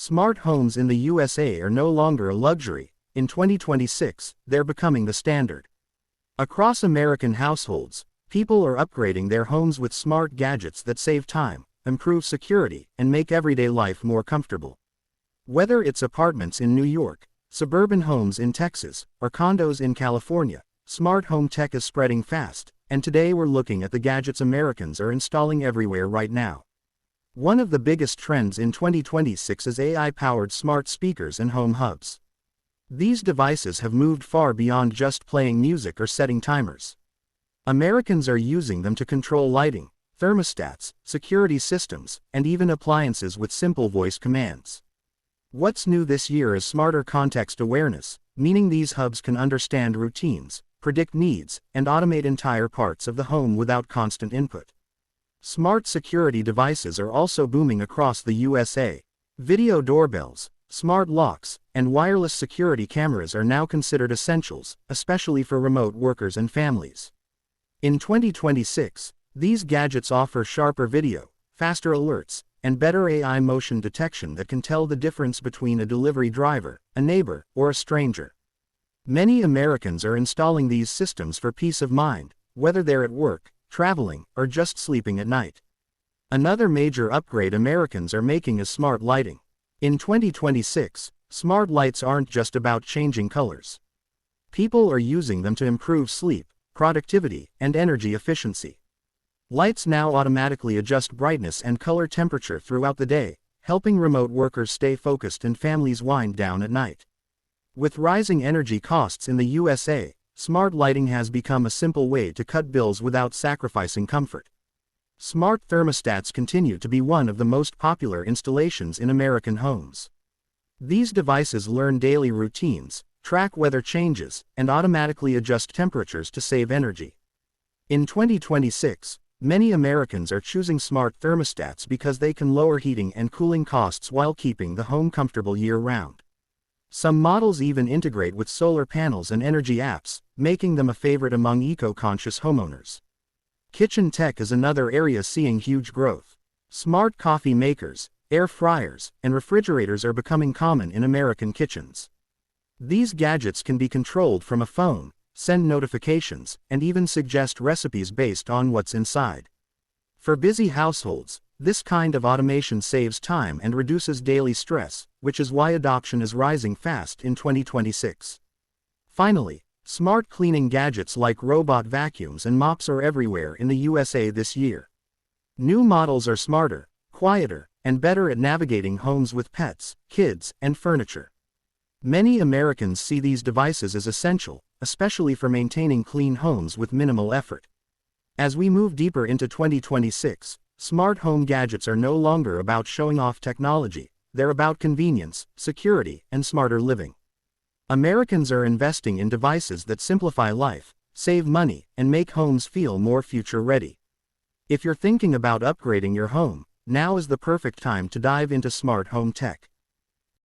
Smart homes in the USA are no longer a luxury. In 2026, they're becoming the standard. Across American households, people are upgrading their homes with smart gadgets that save time, improve security, and make everyday life more comfortable. Whether it's apartments in New York, suburban homes in Texas, or condos in California, smart home tech is spreading fast, and today we're looking at the gadgets Americans are installing everywhere right now. One of the biggest trends in 2026 is AI-powered smart speakers and home hubs. These devices have moved far beyond just playing music or setting timers. Americans are using them to control lighting, thermostats, security systems, and even appliances with simple voice commands. What's new this year is smarter context awareness, meaning these hubs can understand routines, predict needs, and automate entire parts of the home without constant input. Smart security devices are also booming across the USA. Video doorbells, smart locks, and wireless security cameras are now considered essentials, especially for remote workers and families. In 2026, these gadgets offer sharper video, faster alerts, and better AI motion detection that can tell the difference between a delivery driver, a neighbor, or a stranger. Many Americans are installing these systems for peace of mind, whether they're at work, traveling, or just sleeping at night. Another major upgrade Americans are making is smart lighting. In 2026, smart lights aren't just about changing colors. People are using them to improve sleep, productivity, and energy efficiency. Lights now automatically adjust brightness and color temperature throughout the day, helping remote workers stay focused and families wind down at night. With rising energy costs in the USA, smart lighting has become a simple way to cut bills without sacrificing comfort. Smart thermostats continue to be one of the most popular installations in American homes. These devices learn daily routines, track weather changes, and automatically adjust temperatures to save energy. In 2026, many Americans are choosing smart thermostats because they can lower heating and cooling costs while keeping the home comfortable year-round. Some models even integrate with solar panels and energy apps, making them a favorite among eco-conscious homeowners. Kitchen tech is another area seeing huge growth. Smart coffee makers, air fryers, and refrigerators are becoming common in American kitchens. These gadgets can be controlled from a phone, send notifications, and even suggest recipes based on what's inside. For busy households, this kind of automation saves time and reduces daily stress, which is why adoption is rising fast in 2026. Finally, smart cleaning gadgets like robot vacuums and mops are everywhere in the USA this year. New models are smarter, quieter, and better at navigating homes with pets, kids, and furniture. Many Americans see these devices as essential, especially for maintaining clean homes with minimal effort. As we move deeper into 2026, smart home gadgets are no longer about showing off technology, they're about convenience, security, and smarter living. Americans are investing in devices that simplify life, save money, and make homes feel more future-ready. If you're thinking about upgrading your home, now is the perfect time to dive into smart home tech.